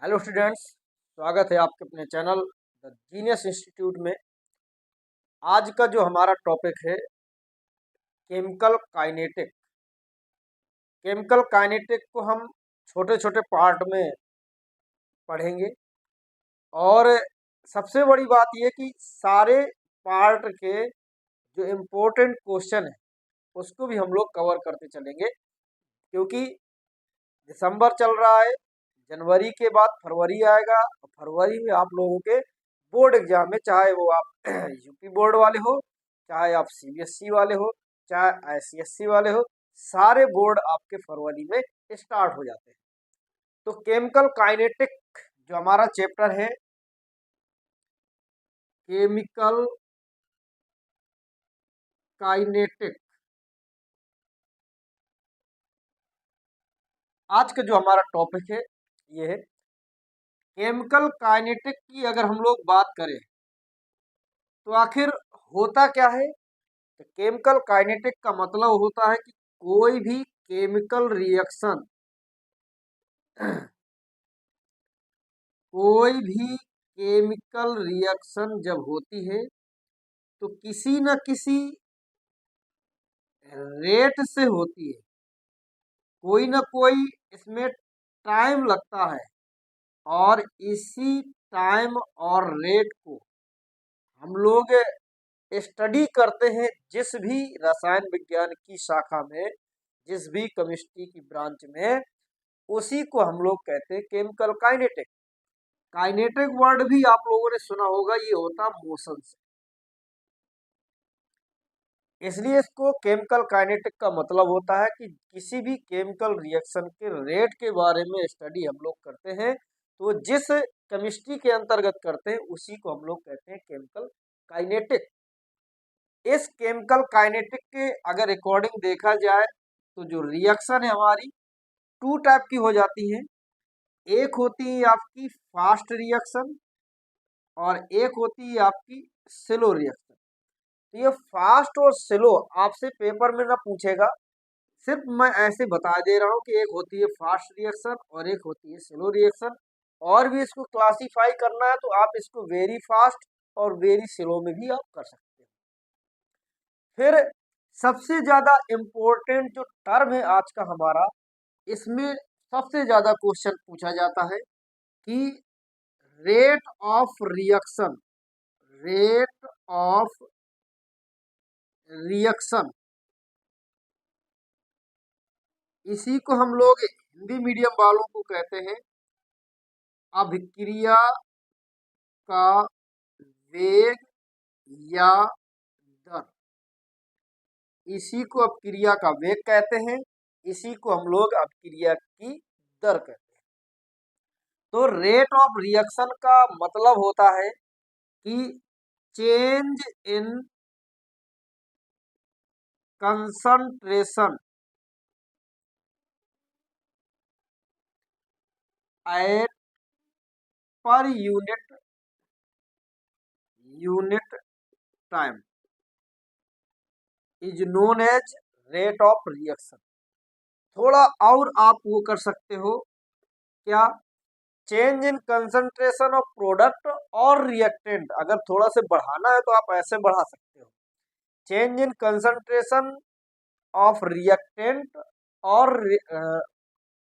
Hello students, स्वागत है आपके अपने चैनल द जीनियस इंस्टीट्यूट में। आज का जो हमारा टॉपिक है केमिकल काइनेटिक। केमिकल काइनेटिक को हम छोटे छोटे पार्ट में पढ़ेंगे और सबसे बड़ी बात यह कि सारे पार्ट के जो इम्पोर्टेंट क्वेश्चन है उसको भी हम लोग कवर करते चलेंगे, क्योंकि दिसंबर चल रहा है, जनवरी के बाद फरवरी आएगा और फरवरी में आप लोगों के बोर्ड एग्जाम है, चाहे वो आप यूपी बोर्ड वाले हो, चाहे आप सीबीएसई वाले हो, चाहे आईसीएसई वाले हो, सारे बोर्ड आपके फरवरी में स्टार्ट हो जाते हैं। तो केमिकल काइनेटिक जो हमारा चैप्टर है, केमिकल काइनेटिक, आज का जो हमारा टॉपिक है ये है केमिकल काइनेटिक की। अगर हम लोग बात करें तो आखिर होता क्या है, तो केमिकल काइनेटिक का मतलब होता है कि कोई भी केमिकल रिएक्शन कोई भी केमिकल रिएक्शन जब होती है तो किसी न किसी रेट से होती है, कोई न कोई इसमें टाइम लगता है और इसी टाइम और रेट को हम लोग स्टडी करते हैं। जिस भी रसायन विज्ञान की शाखा में, जिस भी केमिस्ट्री की ब्रांच में, उसी को हम लोग कहते हैं केमिकल काइनेटिक। काइनेटिक वर्ड भी आप लोगों ने सुना होगा, ये होता मोशन से, इसलिए इसको केमिकल काइनेटिक का मतलब होता है कि किसी भी केमिकल रिएक्शन के रेट के बारे में स्टडी हम लोग करते हैं। तो जिस केमिस्ट्री के अंतर्गत करते हैं उसी को हम लोग कहते हैं केमिकल काइनेटिक। इस केमिकल काइनेटिक के अगर अकॉर्डिंग देखा जाए तो जो रिएक्शन है हमारी टू टाइप की हो जाती है। एक होती है आपकी फास्ट रिएक्शन और एक होती है आपकी स्लो रिएक्शन। तो ये फास्ट और स्लो आपसे पेपर में ना पूछेगा, सिर्फ मैं ऐसे बता दे रहा हूँ कि एक होती है फास्ट रिएक्शन और एक होती है स्लो रिएक्शन। और भी इसको क्लासिफाई करना है तो आप इसको वेरी फास्ट और वेरी स्लो में भी आप कर सकते हैं। फिर सबसे ज्यादा इम्पोर्टेंट जो टर्म है आज का हमारा, इसमें सबसे ज्यादा क्वेश्चन पूछा जाता है कि rate of reaction, rate of reaction, इसी को हम लोग हिंदी मीडियम वालों को कहते हैं अभिक्रिया का वेग या दर। इसी को अभिक्रिया का वेग कहते हैं, इसी को हम लोग अभिक्रिया की दर कहते हैं। तो रेट ऑफ रिएक्शन का मतलब होता है कि change in concentration at per unit time is known as rate of reaction. थोड़ा और आप वो कर सकते हो क्या, change in concentration of product और रिएक्टेंट। अगर थोड़ा से बढ़ाना है तो आप ऐसे बढ़ा सकते हो, change in concentration of reactant और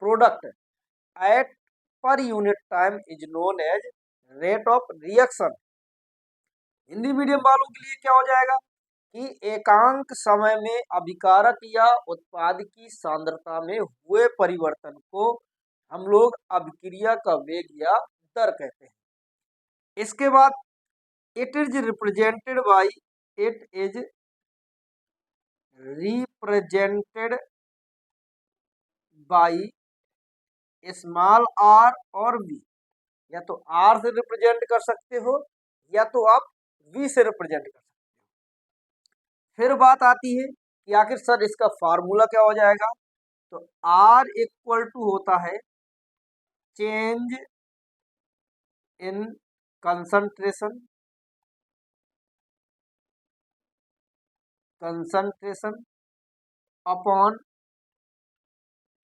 product at per unit time is known as rate of reaction. Hindi medium वालों के लिए क्या हो जाएगा कि एकांक समय में अभिकारक या उत्पाद की सांद्रता में हुए परिवर्तन को हम लोग अभिक्रिया का वेग या दर कहते हैं। इसके बाद it is represented by, it is represented by small r और वी। या तो आर से रिप्रेजेंट कर सकते हो या तो आप वी से रिप्रेजेंट कर सकते हो। फिर बात आती है कि आखिर सर इसका फार्मूला क्या हो जाएगा, तो आर इक्वल टू होता है change in concentration, concentration upon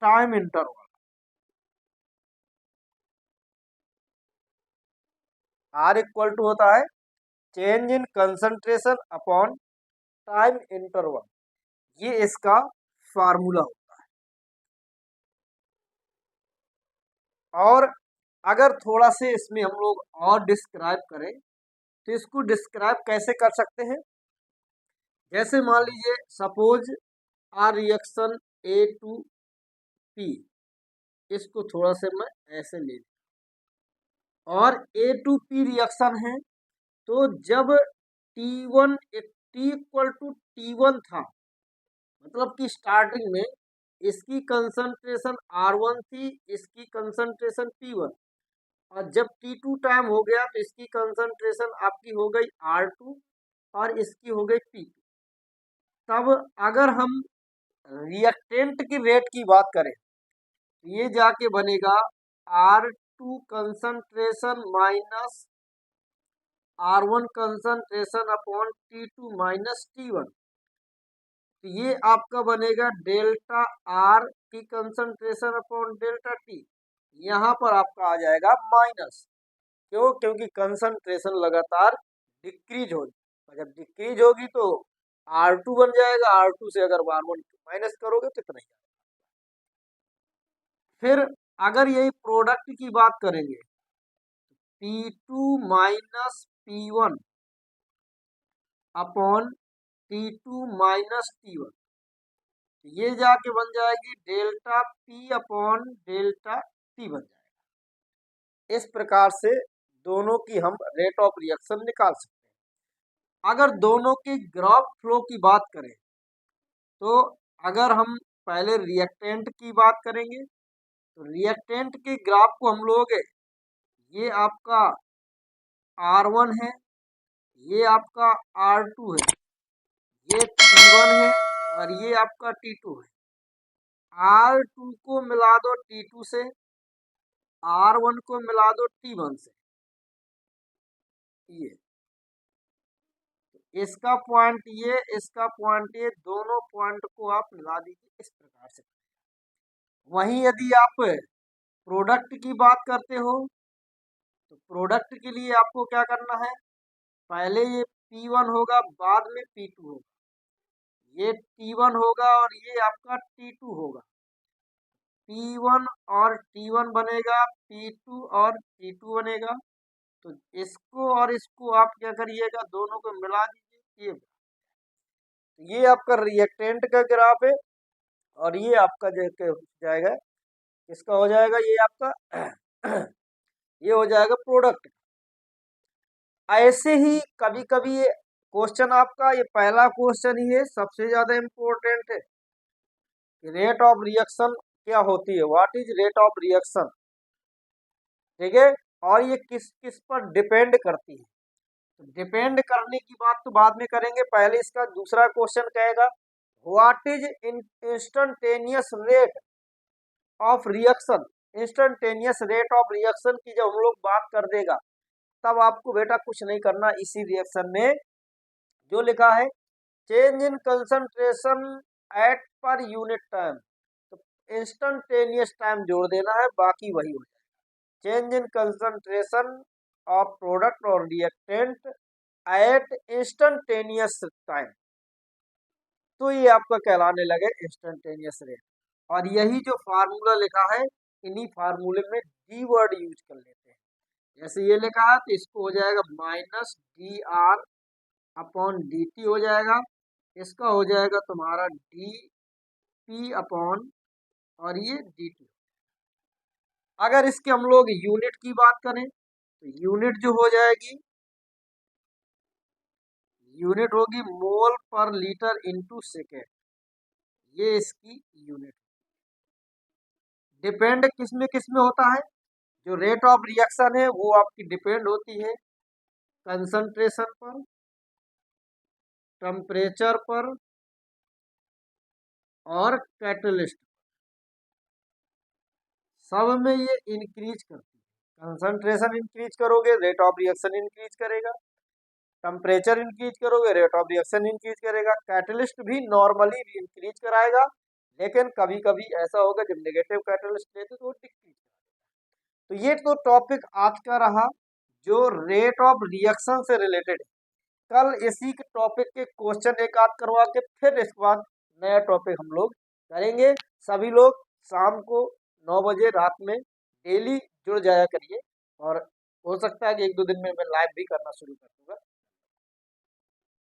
time interval. R equal to होता है change in concentration upon time interval, ये इसका फार्मूला होता है। और अगर थोड़ा से इसमें हम लोग और डिस्क्राइब करें तो इसको डिस्क्राइब कैसे कर सकते हैं, जैसे मान लीजिए suppose our reaction A to P, इसको थोड़ा से मैं ऐसे ले लूं और ए टू पी रिएक्शन है, तो जब T1 T equal to T1 था, मतलब कि स्टार्टिंग में इसकी कंसंट्रेशन R1 थी, इसकी कंसंट्रेशन P1, और जब T2 टाइम हो गया तो इसकी कंसंट्रेशन आपकी हो गई R2 और इसकी हो गई P2। तब अगर हम रिएक्टेंट की रेट की बात करें तो ये जाके बनेगा R2 concentration minus R1 concentration upon T2 minus T1, तो ये आपका बनेगा डेल्टा आर की कंसंट्रेशन अपॉन डेल्टा टी। यहाँ पर आपका आ जाएगा माइनस, क्यों? क्योंकि कंसंट्रेशन लगातार डिक्रीज होगी, और जब डिक्रीज होगी तो R2 बन जाएगा, R2 से अगर R1 माइनस करोगे तो इतना ही। फिर अगर यही प्रोडक्ट की बात करेंगे P2 minus P1 upon T2 minus T1, ये जाके बन जाएगी delta P upon delta T बन जाएगा। इस प्रकार से दोनों की हम रेट ऑफ रिएक्शन निकाल सकते हैं। अगर दोनों के ग्राफ फ्लो की बात करें तो अगर हम पहले रिएक्टेंट की बात करेंगे तो रिएक्टेंट के ग्राफ को हम लोग, ये आपका R1 है, ये आपका R2 है, ये T1 है और ये आपका T2 है। R2 को मिला दो T2 से, R1 को मिला दो T1 से, ये इसका पॉइंट ये, इसका पॉइंट ये, दोनों पॉइंट को आप मिला दीजिए इस प्रकार से। वहीं यदि आप प्रोडक्ट की बात करते हो तो प्रोडक्ट के लिए आपको क्या करना है, पहले ये P1 होगा, बाद में P2 होगा, ये T1 होगा और ये आपका T2 होगा। P1 और T1 बनेगा, P2 और T2 बनेगा। तो इसको और इसको आप क्या करिएगा, दोनों को मिला दीजिए, ये आपका रिएक्टेंट का ग्राफ है और ये आपका जो जाएगा, इसका हो जाएगा ये आपका ये हो जाएगा प्रोडक्ट। ऐसे ही कभी कभी ये क्वेश्चन आपका, ये पहला क्वेश्चन ही है, सबसे ज्यादा इम्पोर्टेंट है, रेट ऑफ रिएक्शन क्या होती है, what is rate of reaction, ठीक है। और ये किस किस पर डिपेंड करती है, तो डिपेंड करने की बात तो बाद में करेंगे, पहले इसका दूसरा क्वेश्चन कहेगा what is instantaneous rate of reaction. Instantaneous rate of reaction की जब हम लोग बात कर देगा तब आपको बेटा कुछ नहीं करना, इसी रिएक्शन में जो लिखा है change in concentration at per unit time, तो इंस्टेंटेनियस टाइम जोड़ देना है, बाकी वही हो जाएगा। Change in concentration of product और रिएक्टेंट एट इंस्टेंटेनियस टाइम, तो ये आपका कहलाने लगे इंस्टेंटेनियस रेट। और यही जो फार्मूला लिखा है, इन्हीं फार्मूले में डी वर्ड यूज कर लेते हैं। जैसे ये लिखा है तो इसको हो जाएगा minus D R upon D T हो जाएगा, इसका हो जाएगा तुम्हारा डी पी अपॉन और ये डी टी। अगर इसके हम लोग यूनिट की बात करें तो यूनिट जो हो जाएगी, यूनिट होगी मोल पर लीटर इनटू सेकेंड, ये इसकी यूनिट। डिपेंड किस में होता है, जो रेट ऑफ रिएक्शन है वो आपकी डिपेंड होती है कंसंट्रेशन पर, टेम्परेचर पर और कैटलिस्ट, सब में ये इंक्रीज करती है। कंसंट्रेशन इंक्रीज करोगे रेट ऑफ रिएक्शन इंक्रीज करेगा, टेम्परेचर इंक्रीज करोगे रेट ऑफ रिएक्शन इंक्रीज करेगा, कैटलिस्ट भी नॉर्मली इंक्रीज कराएगा, लेकिन कभी कभी ऐसा होगा जब नेगेटिव कैटलिस्ट लेते तो वो डिक्रीज। तो ये तो टॉपिक आज का रहा जो रेट ऑफ रिएक्शन से रिलेटेड है। कल इसी के टॉपिक के क्वेश्चन एक आध करवा के फिर इसके बाद नया टॉपिक हम लोग करेंगे। सभी लोग शाम को 9 बजे रात में डेली जुड़ जाया करिए, और हो सकता है कि एक दो दिन में मैं लाइव भी करना शुरू कर दूंगा।